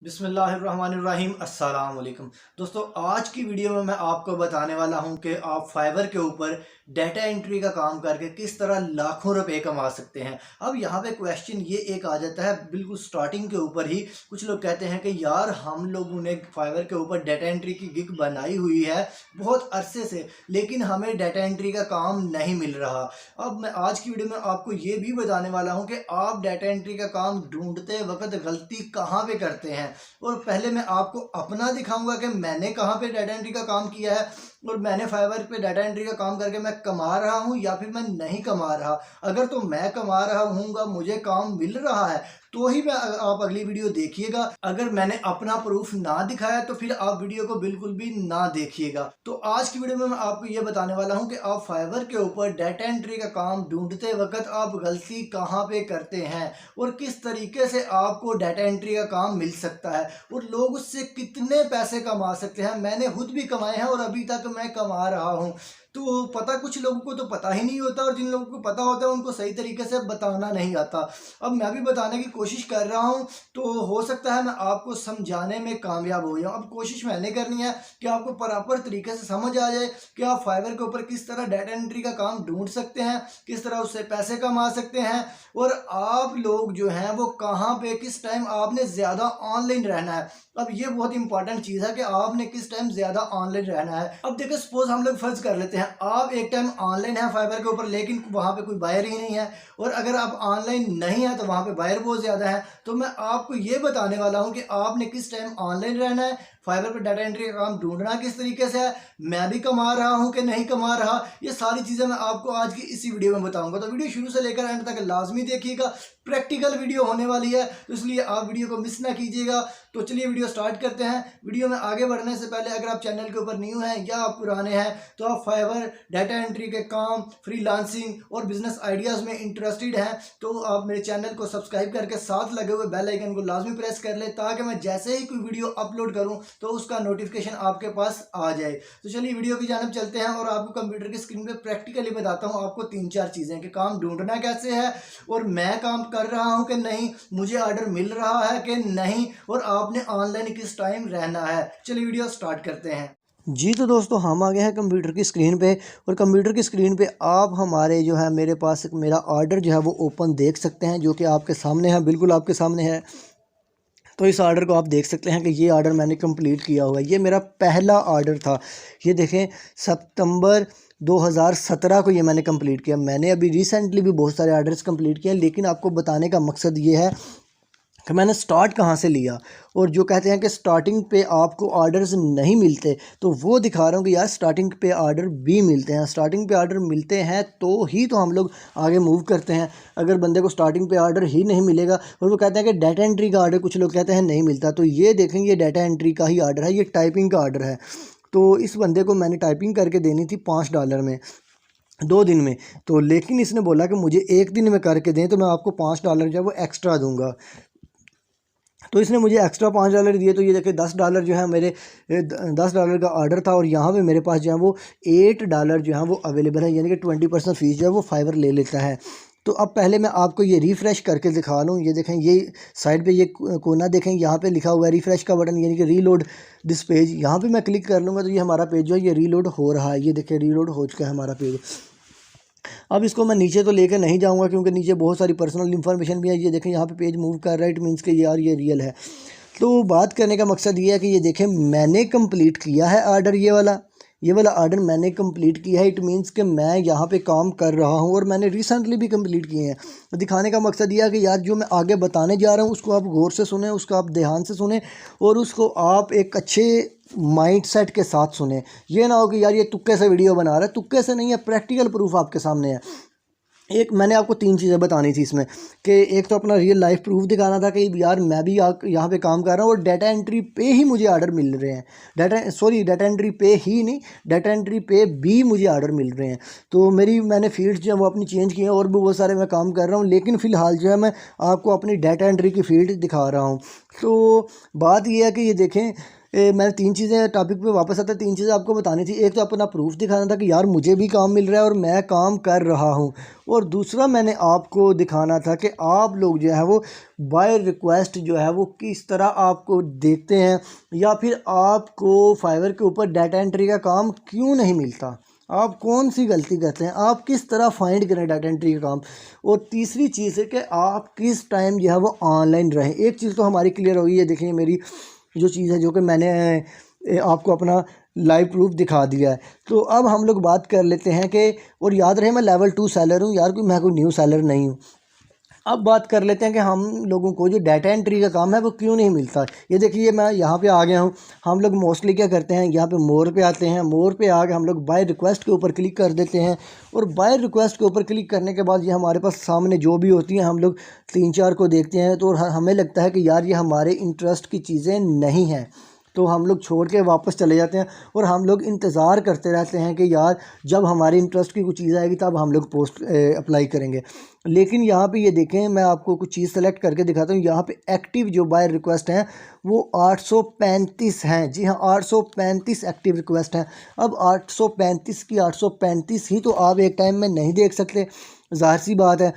बिस्मिल्लाहिर्रहमानिर्रहीम अस्सलाम वालेकुम। दोस्तों, आज की वीडियो में मैं आपको बताने वाला हूं कि आप फाइवर के ऊपर डाटा एंट्री का काम करके किस तरह लाखों रुपए कमा सकते हैं। अब यहाँ पे क्वेश्चन ये एक आ जाता है बिल्कुल स्टार्टिंग के ऊपर ही। कुछ लोग कहते हैं कि यार हम लोगों ने फाइवर के ऊपर डाटा एंट्री की गिग बनाई हुई है बहुत अरसे से, लेकिन हमें डाटा एंट्री का काम नहीं मिल रहा। अब मैं आज की वीडियो में आपको ये भी बताने वाला हूँ कि आप डाटा एंट्री का काम ढूंढते वक्त गलती कहाँ पे करते हैं। और पहले मैं आपको अपना दिखाऊंगा कि मैंने कहाँ पे डाटा एंट्री का काम किया है और मैंने फाइवर पे डाटा एंट्री का काम करके मैं कमा रहा हूँ या फिर मैं नहीं कमा रहा। अगर तो मैं कमा रहा हूँगा, मुझे काम मिल रहा है, तो ही मैं आप अगली वीडियो देखिएगा। अगर मैंने अपना प्रूफ ना दिखाया तो फिर आप वीडियो को बिल्कुल भी ना देखिएगा। तो आज की वीडियो में मैं आपको ये बताने वाला हूँ कि आप फाइवर के ऊपर डाटा एंट्री का काम ढूंढते वक्त आप गलती कहाँ पे करते हैं और किस तरीके से आपको डाटा एंट्री का काम मिल सकता है और लोग उससे कितने पैसे कमा सकते हैं। मैंने खुद भी कमाए हैं और अभी तक मैं कमा रहा हूँ। तो पता कुछ लोगों को तो पता ही नहीं होता और जिन लोगों को पता होता है उनको सही तरीके से बताना नहीं आता। अब मैं भी बताने की कोशिश कर रहा हूँ, तो हो सकता है मैं आपको समझाने में कामयाब हो जाऊँ। अब कोशिश मैंने करनी है कि आपको प्रॉपर तरीके से समझ आ जाए कि आप फाइवर के ऊपर किस तरह डाटा एंट्री का काम ढूंढ सकते हैं, किस तरह उससे पैसे कमा सकते हैं और आप लोग जो हैं वो कहाँ पे किस टाइम आपने ज़्यादा ऑनलाइन रहना है। अब ये बहुत इंपॉर्टेंट चीज़ है कि आपने किस टाइम ज़्यादा ऑनलाइन रहना है। अब देखिए, सपोज हम लोग फर्ज कर लेते हैं आप एक टाइम ऑनलाइन है फाइबर के ऊपर, लेकिन वहाँ पे कोई बायर ही नहीं है। और अगर आप ऑनलाइन नहीं है तो वहाँ पे बायर बहुत ज़्यादा है। तो मैं आपको ये बताने वाला हूँ कि आपने किस टाइम ऑनलाइन रहना है, फाइबर पर डाटा एंट्री का काम ढूंढना किस तरीके से है, मैं भी कमा रहा हूँ कि नहीं कमा रहा, ये सारी चीज़ें मैं आपको आज की इसी वीडियो में बताऊंगा। तो वीडियो शुरू से लेकर एंड तक लाजमी देखिएगा, प्रैक्टिकल वीडियो होने वाली है, तो इसलिए आप वीडियो को मिस ना कीजिएगा। तो चलिए वीडियो स्टार्ट करते हैं। वीडियो में आगे बढ़ने से पहले अगर आप चैनल के ऊपर न्यू हैं या आप पुराने हैं तो आप फाइवर डाटा एंट्री के काम, फ्रीलांसिंग और बिजनेस आइडियाज़ में इंटरेस्टेड हैं तो आप मेरे चैनल को सब्सक्राइब करके साथ लगे हुए बेल आइकन को लाजमी प्रेस कर ले, ताकि मैं जैसे ही कोई वीडियो अपलोड करूं तो उसका नोटिफिकेशन आपके पास आ जाए। तो चलिए वीडियो की जानब चलते हैं और आपको कंप्यूटर की स्क्रीन पे प्रैक्टिकली बताता हूं आपको 3-4 चीज़ें कि काम ढूंढना कैसे है और मैं काम कर रहा हूं कि नहीं, मुझे ऑर्डर मिल रहा है कि नहीं, और आपने ऑनलाइन किस टाइम रहना है। चलिए वीडियो स्टार्ट करते हैं। जी तो दोस्तों, हम आ गए हैं कंप्यूटर की स्क्रीन पे और कंप्यूटर की स्क्रीन पे आप हमारे जो है मेरे पास मेरा ऑर्डर जो है वो ओपन देख सकते हैं, जो कि आपके सामने है, बिल्कुल आपके सामने है। तो इस ऑर्डर को आप देख सकते हैं कि ये ऑर्डर मैंने कंप्लीट किया हुआ है। ये मेरा पहला ऑर्डर था। ये देखें, सितंबर 2017 को ये मैंने कंप्लीट किया। मैंने अभी रिसेंटली भी बहुत सारे ऑर्डर्स कंप्लीट किए, लेकिन आपको बताने का मकसद ये है कि मैंने स्टार्ट कहाँ से लिया। और जो कहते हैं कि स्टार्टिंग पे आपको ऑर्डर्स नहीं मिलते, तो वो दिखा रहा हूँ कि यार स्टार्टिंग पे ऑर्डर भी मिलते हैं। स्टार्टिंग पे ऑर्डर मिलते हैं तो ही तो हम लोग आगे मूव करते हैं। अगर बंदे को स्टार्टिंग पे ऑर्डर ही नहीं मिलेगा, और वो कहते हैं कि डाटा एंट्री का ऑर्डर कुछ लोग कहते हैं नहीं मिलता, तो ये देखें ये डाटा एंट्री का ही ऑर्डर है, ये टाइपिंग का ऑर्डर है। तो इस बंदे को मैंने टाइपिंग करके देनी थी $5 में 2 दिन में। तो लेकिन इसने बोला कि मुझे 1 दिन में करके दें तो मैं आपको $5 जो है वो एक्स्ट्रा दूंगा। तो इसने मुझे एक्स्ट्रा $5 दिए। तो ये देखिए $10 जो है मेरे $10 का ऑर्डर था और यहाँ पे मेरे पास जो है वो $8 जो है वो अवेलेबल है, यानी कि 20% फ़ीस जो है वो फाइवर ले लेता है। तो अब पहले मैं आपको ये रिफ़्रेश करके दिखा लूँ। ये देखें, ये साइड पे ये कोना देखें, यहाँ पे लिखा हुआ है रिफ़्रेश का बटन, यानी कि रीलोड दिस पेज। यहाँ पे मैं क्लिक कर लूँगा तो ये हमारा पेज जो है ये रीलोड हो रहा है। ये देखिए रीलोड हो चुका है हमारा पेज। अब इसको मैं नीचे तो लेकर नहीं जाऊंगा क्योंकि नीचे बहुत सारी पर्सनल इन्फॉर्मेशन भी है। ये देखें यहाँ पे पेज मूव कर रहा है, इट मीन्स कि यार ये रियल है। तो बात करने का मकसद ये है कि ये देखें मैंने कंप्लीट किया है ऑर्डर, ये वाला ऑर्डर मैंने कंप्लीट किया है। इट मीन्स कि मैं यहाँ पे काम कर रहा हूँ और मैंने रिसेंटली भी कंप्लीट किए हैं। दिखाने का मकसद ये है कि यार जो मैं आगे बताने जा रहा हूँ उसको आप गौर से सुने, उसको आप ध्यान से सुने और उसको आप एक अच्छे माइंड सेट के साथ सुने। ये ना हो कि यार ये तुक्के से वीडियो बना रहा है, तुक्के से नहीं है, प्रैक्टिकल प्रूफ आपके सामने है। एक मैंने आपको 3 चीज़ें बतानी थी इसमें कि एक तो अपना रियल लाइफ प्रूफ दिखाना था कि यार मैं भी यहाँ पे काम कर रहा हूँ और डाटा एंट्री पे ही मुझे ऑर्डर मिल रहे हैं। डाटा एंट्री पे ही नहीं, डाटा एंट्री पे भी मुझे ऑर्डर मिल रहे हैं। तो मैंने फील्ड जो है वो अपनी चेंज की है और भी बहुत सारे मैं काम कर रहा हूँ, लेकिन फ़िलहाल जो है मैं आपको अपनी डाटा एंट्री की फील्ड दिखा रहा हूँ। तो बात यह है कि ये देखें, मैंने 3 चीज़ें टॉपिक पे वापस आता 3 चीज़ें आपको बतानी थी। एक तो अपना प्रूफ दिखाना था कि यार मुझे भी काम मिल रहा है और मैं काम कर रहा हूँ, और दूसरा मैंने आपको दिखाना था कि आप लोग जो है वो बाय रिक्वेस्ट जो है वो किस तरह आपको देखते हैं, या फिर आपको फाइवर के ऊपर डाटा एंट्री का काम क्यों नहीं मिलता, आप कौन सी गलती करते हैं, आप किस तरह फाइंड करें डाटा एंट्री का काम। और तीसरी चीज़ है कि आप किस टाइम जो है वो ऑनलाइन रहें। एक चीज़ तो हमारी क्लियर होगी, ये देखिए मेरी जो चीज़ है जो कि मैंने आपको अपना लाइव प्रूफ दिखा दिया है। तो अब हम लोग बात कर लेते हैं कि, और याद रहे मैं लेवल 2 सेलर हूँ यार, मैं कोई न्यू सेलर नहीं हूँ। अब बात कर लेते हैं कि हम लोगों को जो डाटा एंट्री का काम है वो क्यों नहीं मिलता। ये देखिए मैं यहाँ पे आ गया हूँ। हम लोग मोस्टली क्या करते हैं, यहाँ पे मोर पे आते हैं, मोर पे आके हम लोग बाय रिक्वेस्ट के ऊपर क्लिक कर देते हैं, और बाय रिक्वेस्ट के ऊपर क्लिक करने के बाद ये हमारे पास सामने जो भी होती हैं हम लोग 3-4 को देखते हैं, तो हमें लगता है कि यार ये हमारे इंटरेस्ट की चीज़ें नहीं हैं, तो हम लोग छोड़ के वापस चले जाते हैं, और हम लोग इंतज़ार करते रहते हैं कि यार जब हमारे इंटरेस्ट की कुछ चीज़ आएगी तब हम लोग पोस्ट अप्लाई करेंगे। लेकिन यहाँ पे ये देखें, मैं आपको कुछ चीज़ सेलेक्ट करके दिखाता हूँ। यहाँ पे एक्टिव जो बाय रिक्वेस्ट हैं वो 835 हैं। जी हाँ, 835 एक्टिव रिक्वेस्ट हैं। अब 835 की 835 ही तो आप एक टाइम में नहीं देख सकते, ज़ाहिर सी बात है।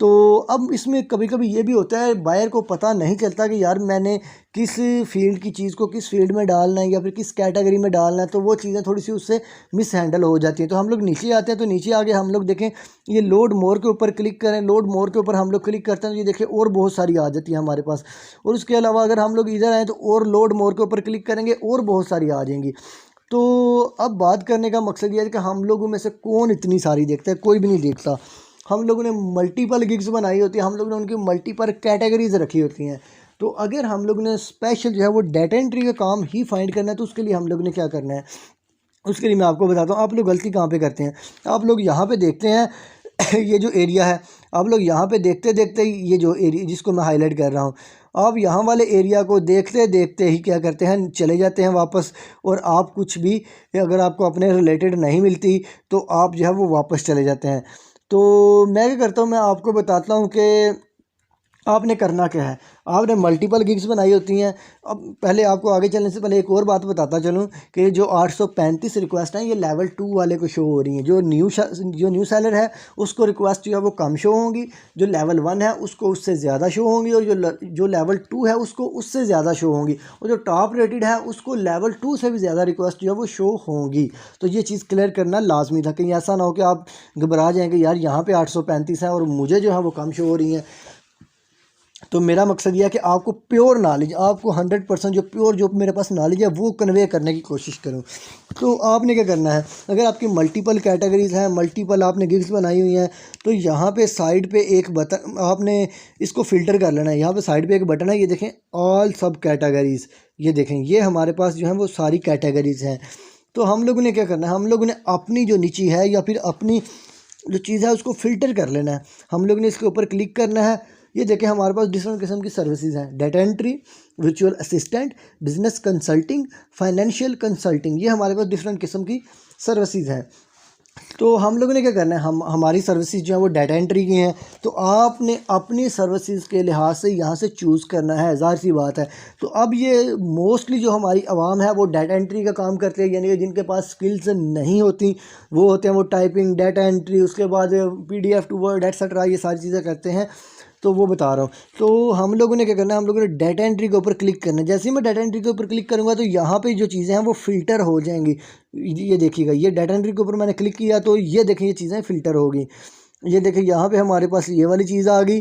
तो अब इसमें कभी कभी ये भी होता है, बायर को पता नहीं चलता कि यार मैंने किस फील्ड की चीज़ को किस फील्ड में डालना है या फिर किस कैटेगरी में डालना है, तो वो चीज़ें थोड़ी सी उससे मिस हैंडल हो जाती हैं। तो हम लोग नीचे आते हैं, तो नीचे आके हम लोग देखें ये लोड मोर के ऊपर क्लिक करें, लोड मोर के ऊपर हम लोग क्लिक करते हैं तो ये देखें और बहुत सारी आ जाती है हमारे पास। और उसके अलावा अगर हम लोग इधर आएँ तो और लोड मोर के ऊपर क्लिक करेंगे और बहुत सारी आ जाएंगी। तो अब बात करने का मकसद ये है कि हम लोगों में से कौन इतनी सारी देखता है, कोई भी नहीं देखता। हम लोगों ने मल्टीपल गिग्स बनाई होती है, हम लोगों ने उनकी मल्टीपल कैटेगरीज रखी होती हैं। तो अगर हम लोग ने स्पेशल जो है वो डाटा एंट्री का काम ही फाइंड करना है, तो उसके लिए हम लोग ने क्या करना है, उसके लिए मैं आपको बताता हूँ। आप लोग गलती कहाँ पे करते हैं, आप लोग यहाँ पे देखते हैं ये जो एरिया है, आप लोग यहाँ पे देखते देखते ये जो एरिया जिसको मैं हाईलाइट कर रहा हूँ, आप यहाँ वाले एरिया को देखते देखते ही क्या करते हैं, चले जाते हैं वापस। और आप कुछ भी अगर आपको अपने रिलेटेड नहीं मिलती तो आप जो है वो वापस चले जाते हैं। तो मैं क्या करता हूँ, मैं आपको बताता हूँ कि आपने करना क्या है। आपने मल्टीपल गिग्स बनाई होती हैं। अब पहले आपको आगे चलने से पहले एक और बात बताता चलूँ कि जो 835 रिक्वेस्ट हैं ये लेवल 2 वाले को शो हो रही हैं। जो न्यू सेलर है उसको रिक्वेस्ट जो है वो कम शो होंगी, जो लेवल 1 है उसको उससे ज़्यादा शो होंगी, और जो लेवल 2 है उसको उससे ज़्यादा शो होंगी, और जो टॉप रेटेड है उसको लेवल 2 से भी ज़्यादा रिक्वेस्ट जो है वो शो होंगी। तो ये चीज़ क्लियर करना लाजमी था, कहीं ऐसा ना हो कि आप घबरा जाएँ कि यार यहाँ पर 835 है और मुझे जो है वो कम शो हो रही हैं। तो मेरा मकसद यह है कि आपको प्योर नॉलेज, आपको 100% जो प्योर जो मेरे पास नॉलेज है वो कन्वे करने की कोशिश करूं। तो आपने क्या करना है, अगर आपकी मल्टीपल कैटेगरीज़ हैं, मल्टीपल आपने गिग्स बनाई हुई हैं, तो यहाँ पे साइड पे एक बटन, आपने इसको फ़िल्टर कर लेना है। यहाँ पे साइड पे एक बटन है, ये देखें ऑल सब कैटेगरीज़, ये देखें ये हमारे पास जो है वो सारी कैटेगरीज़ हैं। तो हम लोगों ने क्या करना है, हम लोगों ने अपनी जो नीची है या फिर अपनी जो चीज़ है उसको फ़िल्टर कर लेना है। हम लोग ने इसके ऊपर क्लिक करना है। ये देखें हमारे पास डिफरेंट किस्म की सर्विसेज हैं, data entry, virtual assistant, business consulting, financial consulting, ये हमारे पास डिफरेंट किस्म की सर्विसेज हैं। तो हम लोगों ने क्या करना है, हमारी सर्विसेज जो है वो डाटा एंट्री की हैं, तो आपने अपनी सर्विसेज के लिहाज से यहाँ से चूज़ करना है, ज़ाहिर सी बात है। तो अब ये मोस्टली जो हमारी आवाम है वो डाटा एंट्री का काम करते हैं, यानी कि जिनके पास स्किल्स नहीं होती वो होते हैं वो टाइपिंग, डाटा एंट्री, उसके बाद PDF टू वर्ड एटसेट्रा, ये सारी चीज़ें करते हैं। तो वो बता रहा हूँ। तो हम लोगों ने क्या करना है, हम लोगों ने डाटा एंट्री के ऊपर क्लिक करना है। जैसे ही मैं डाटा एंट्री के ऊपर क्लिक करूँगा तो यहाँ पे जो चीज़ें हैं वो फ़िल्टर हो जाएंगी। ये देखिएगा, ये डाटा एंट्री के ऊपर मैंने क्लिक किया तो ये देखें ये चीज़ें फ़िल्टर होगी। ये देखें यहाँ पे हमारे पास ये वाली चीज़ आ गई,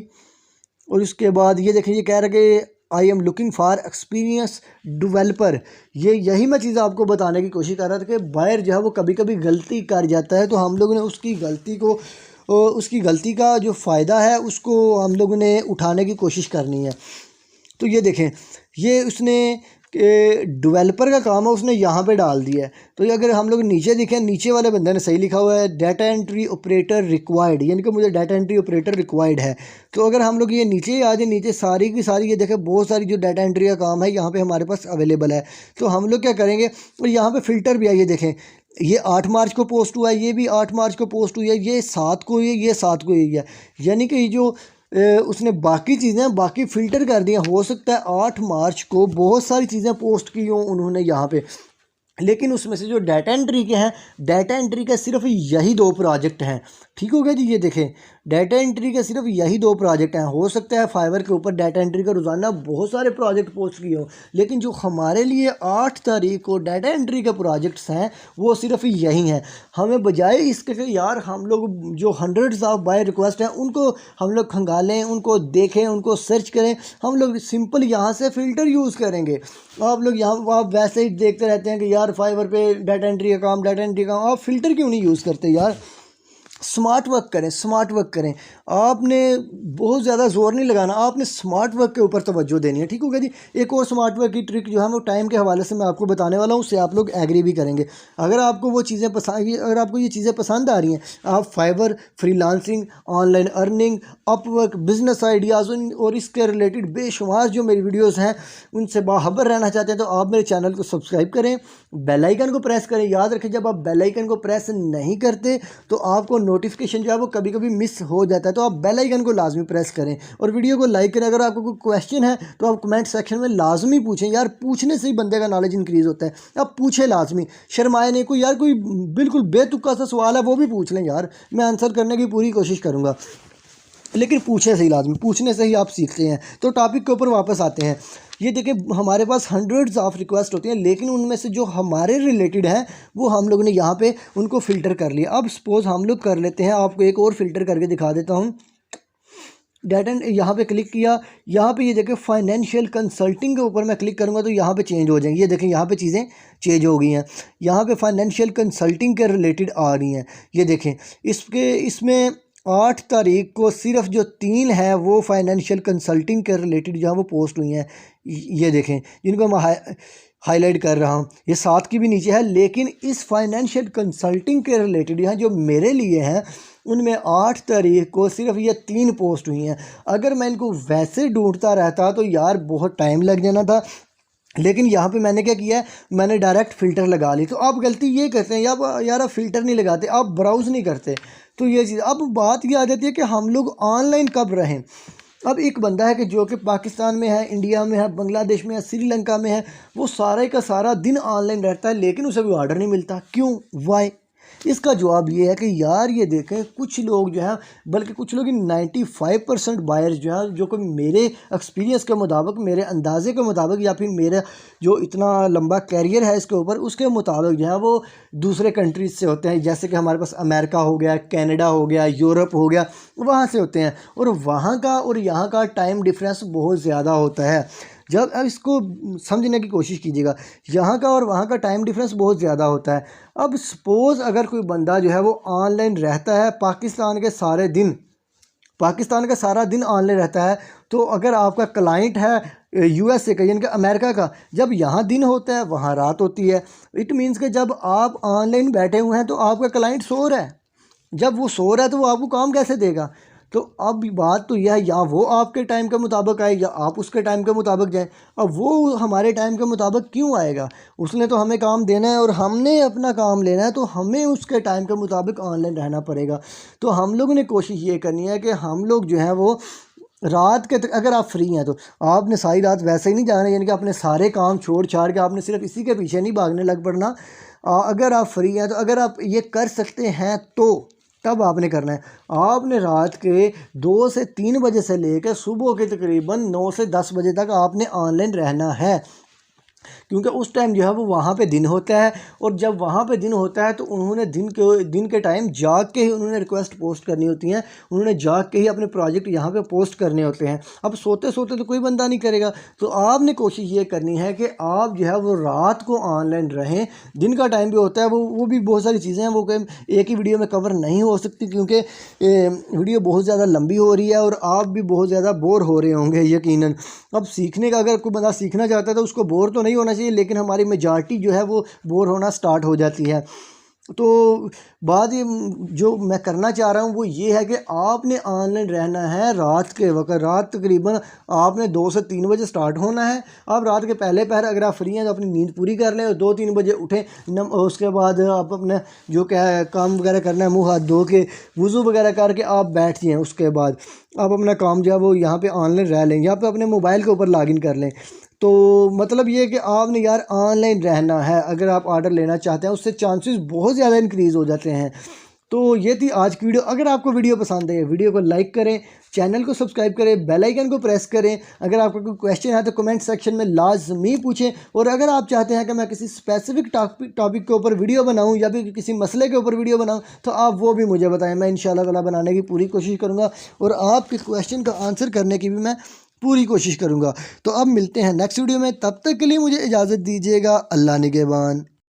और उसके बाद ये देखें ये कह रहा है कि I am looking for experience developer. यही मैं चीज़ आपको बताने की कोशिश कर रहा था कि बायर जो है वो कभी कभी गलती कर जाता है, तो हम लोगों ने उसकी गलती का जो फ़ायदा है उसको हम लोगों ने उठाने की कोशिश करनी है। तो ये देखें ये उसने डेवलपर का काम है उसने यहाँ पे डाल दिया है। तो ये अगर हम लोग नीचे देखें, नीचे वाले बंदे ने सही लिखा हुआ है डाटा एंट्री ऑपरेटर रिक्वायर्ड, यानी कि मुझे डाटा एंट्री ऑपरेटर रिक्वायर्ड है। तो अगर हम लोग ये नीचे आ जाए, नीचे सारी की सारी ये देखें बहुत सारी जो डाटा एंट्री का काम है यहाँ पे हमारे पास अवेलेबल है। तो हम लोग क्या करेंगे, और यहाँ पे फ़िल्टर भी है, ये देखें ये 8 मार्च को पोस्ट हुआ है, ये भी 8 मार्च को पोस्ट हुई है, ये 7 को हुई है, ये 7 को हुई है। यानी कि जो उसने बाकी चीज़ें बाकी फ़िल्टर कर दी हैं। हो सकता है 8 मार्च को बहुत सारी चीज़ें पोस्ट की हों उन्होंने यहाँ पे, लेकिन उसमें से जो डाटा एंट्री के हैं, डाटा एंट्री के सिर्फ यही 2 प्रोजेक्ट हैं। ठीक हो गया जी। ये देखें, डाटा एंट्री के सिर्फ यही 2 प्रोजेक्ट हैं। हो सकता है फाइवर के ऊपर डाटा एंट्री का रोज़ाना बहुत सारे प्रोजेक्ट पोस्ट किए हो, लेकिन जो हमारे लिए 8 तारीख को डाटा एंट्री के प्रोजेक्ट्स हैं वो सिर्फ यही हैं। हमें बजाय इसके कि यार हम लोग जो हंड्रेड्स ऑफ बाय रिक्वेस्ट हैं उनको हम लोग खंगालें, उनको देखें, उनको सर्च करें, हम लोग सिंपल यहाँ से फ़िल्टर यूज़ करेंगे। आप लोग यहाँ आप वैसे ही देखते रहते हैं कि यार फाइवर पे डाटा एंट्री का काम, डाटा एंट्री का काम। आप फ़िल्टर क्यों नहीं यूज़ करते यार? स्मार्ट वर्क करें, स्मार्ट वर्क करें। आपने बहुत ज़्यादा जोर नहीं लगाना, आपने स्मार्ट वर्क के ऊपर तवज्जो देनी है। ठीक हो गया जी। एक और स्मार्ट वर्क की ट्रिक जो है वो टाइम के हवाले से मैं आपको बताने वाला हूँ, उससे आप लोग एग्री भी करेंगे। अगर आपको वो चीज़ें पसंद, अगर आपको ये चीज़ें पसंद आ रही हैं, आप Fiverr, freelancing, online earning, Upwork, business ideas और इसके रिलेटेड बेशुमार जो मेरी वीडियोज़ हैं उनसे बाखबर रहना चाहते हैं, तो आप मेरे चैनल को सब्सक्राइब करें, बेल आइकन को प्रेस करें। याद रखें, जब आप बेल आइकन को प्रेस नहीं करते तो आपको नोटिफिकेशन जो है वो कभी कभी मिस हो जाता है, तो आप बेल आइकन को लाजमी प्रेस करें और वीडियो को लाइक करें। अगर आपको कोई क्वेश्चन है तो आप कमेंट सेक्शन में लाजमी पूछें। यार पूछने से ही बंदे का नॉलेज इंक्रीज़ होता है। आप पूछें लाजमी, शर्माए नहीं। कोई यार कोई बिल्कुल बेतुका सा सवाल है वो भी पूछ लें यार, मैं आंसर करने की पूरी कोशिश करूँगा, लेकिन पूछने से ही लाजमी, पूछने से ही आप सीखते हैं। तो टॉपिक के ऊपर वापस आते हैं। ये देखें, हमारे पास हंड्रेड्स ऑफ रिक्वेस्ट होती हैं, लेकिन उनमें से जो हमारे रिलेटेड हैं वो हम लोगों ने यहाँ पे उनको फ़िल्टर कर लिया। अब सपोज़ हम लोग कर लेते हैं, आपको एक और फ़िल्टर करके दिखा देता हूँ। डाटा यहाँ पे क्लिक किया, यहाँ पे ये देखें फाइनेंशियल कंसल्टिंग के ऊपर मैं क्लिक करूँगा तो यहाँ पे चेंज हो जाएंगी। ये देखें यहाँ पे चीज़ें चेंज हो गई हैं, यहाँ पे फाइनेंशियल कंसल्टिंग के रिलेटेड आ रही हैं। ये देखें, इसमें 8 तारीख को सिर्फ जो 3 हैं वो फाइनेंशियल कंसल्टिंग के रिलेटेड जहाँ वो पोस्ट हुई हैं। ये देखें, जिनको मैं हाईलाइट कर रहा हूँ, ये 7 की भी नीचे है, लेकिन इस फाइनेंशियल कंसल्टिंग के रिलेटेड यहाँ जो मेरे लिए हैं उनमें 8 तारीख को सिर्फ ये 3 पोस्ट हुई हैं। अगर मैं इनको वैसे ढूंढता रहता तो यार बहुत टाइम लग जाना था, लेकिन यहाँ पे मैंने क्या किया है, मैंने डायरेक्ट फ़िल्टर लगा ली। तो आप गलती ये करते हैं यार आप फ़िल्टर नहीं लगाते, आप ब्राउज़ नहीं करते। तो ये चीज़, अब बात ये आ जाती है कि हम लोग ऑनलाइन कब रहें। अब एक बंदा है कि जो कि पाकिस्तान में है, इंडिया में है, बांग्लादेश में है, श्रीलंका में है, वो सारे का सारा दिन ऑनलाइन रहता है, लेकिन उसे कोई ऑर्डर नहीं मिलता। क्यों? वाई? इसका जवाब ये है कि यार ये देखें, कुछ लोग जो हैं, बल्कि कुछ लोग 95% बायर्स जो हैं, जो कि मेरे एक्सपीरियंस के मुताबिक, मेरे अंदाजे के मुताबिक, या फिर मेरा जो इतना लंबा कैरियर है इसके ऊपर, उसके मुताबिक जो है वो दूसरे कंट्रीज से होते हैं। जैसे कि हमारे पास अमेरिका हो गया, कनाडा हो गया, यूरोप हो गया, वहाँ से होते हैं। और वहाँ का और यहाँ का टाइम डिफरेंस बहुत ज़्यादा होता है। जब अब इसको समझने की कोशिश कीजिएगा, यहाँ का और वहाँ का टाइम डिफरेंस बहुत ज़्यादा होता है। अब सपोज़ अगर कोई बंदा जो है वो ऑनलाइन रहता है पाकिस्तान के सारे दिन, पाकिस्तान का सारा दिन ऑनलाइन रहता है, तो अगर आपका क्लाइंट है यूएसए का, यानी कि अमेरिका का, जब यहाँ दिन होता है वहाँ रात होती है। इट मीन्स कि जब आप ऑनलाइन बैठे हुए हैं तो आपका क्लाइंट सो रहा है। जब वो सो रहा है तो वो आपको काम कैसे देगा? तो अब बात तो यह है, या वो आपके टाइम के मुताबिक आए या आप उसके टाइम के मुताबिक जाएं। अब वो हमारे टाइम के मुताबिक क्यों आएगा? उसने तो हमें काम देना है और हमने अपना काम लेना है, तो हमें उसके टाइम के मुताबिक ऑनलाइन रहना पड़ेगा। तो हम लोगों ने कोशिश ये करनी है कि हम लोग जो है वो रात के अगर आप फ्री हैं तो आपने सारी रात वैसे ही नहीं जाना, यानी कि अपने सारे काम छोड़ छाड़ के आपने सिर्फ इसी के पीछे नहीं भागने लग पड़ना। अगर आप फ्री हैं तो अगर आप ये कर सकते हैं तो तब आपने करना है। आपने रात के 2 से 3 बजे से लेकर सुबह के तकरीबन 9 से 10 बजे तक आपने ऑनलाइन रहना है, क्योंकि उस टाइम जो है वो वहाँ पे दिन होता है। और जब वहाँ पे दिन होता है तो उन्होंने दिन के टाइम जाग के ही उन्होंने रिक्वेस्ट पोस्ट करनी होती हैं, उन्होंने जाग के ही अपने प्रोजेक्ट यहाँ पे पोस्ट करने होते हैं। अब सोते सोते तो कोई बंदा नहीं करेगा, तो आपने कोशिश ये करनी है कि आप जो है वो रात को ऑनलाइन रहें। दिन का टाइम भी होता है, वो भी बहुत सारी चीज़ें हैं, वो एक ही वीडियो में कवर नहीं हो सकती, क्योंकि वीडियो बहुत ज़्यादा लंबी हो रही है और आप भी बहुत ज़्यादा बोर हो रहे होंगे यकीनन। अब सीखने का, अगर कोई बंदा सीखना चाहता है तो उसको बोर तो नहीं होना चाहिए, लेकिन हमारी मेजॉरिटी जो है वो बोर होना स्टार्ट हो जाती है। तो बात ये जो मैं करना चाह रहा हूँ वो ये है कि आपने ऑनलाइन रहना है रात के वक्त। रात तकरीबन आपने 2 से 3 बजे स्टार्ट होना है। आप रात के पहले पहर अगर आप फ्री हैं तो अपनी नींद पूरी कर लें और 2-3 बजे उठें। उसके बाद आप अपने जो क्या है काम वगैरह करना है, मुँह हाथ धो के वज़ू वगैरह करके आप बैठ जाएँ। उसके बाद आप अपना काम जो है वो यहाँ पे ऑनलाइन रह लें, यहाँ पे अपने मोबाइल के ऊपर लॉगिन कर लें। तो मतलब ये है कि आपने यार ऑनलाइन रहना है। अगर आप ऑर्डर लेना चाहते हैं उससे चांसेस बहुत ज़्यादा इंक्रीज़ हो जाते हैं। तो ये थी आज की वीडियो। अगर आपको वीडियो पसंद है वीडियो को लाइक करें, चैनल को सब्सक्राइब करें, बेल आइकन को प्रेस करें। अगर आपका कोई क्वेश्चन है तो कमेंट सेक्शन में लाजमी पूछें। और अगर आप चाहते हैं कि मैं किसी स्पेसिफिक टॉपिक के ऊपर वीडियो बनाऊं या फिर किसी मसले के ऊपर वीडियो बनाऊं तो आप वो भी मुझे बताएं। मैं इंशाल्लाह ताला बनाने की पूरी कोशिश करूँगा और आपके क्वेश्चन का आंसर करने की भी मैं पूरी कोशिश करूँगा। तो अब मिलते हैं नेक्स्ट वीडियो में, तब तक के लिए मुझे इजाज़त दीजिएगा। अल्लाह निगहबान।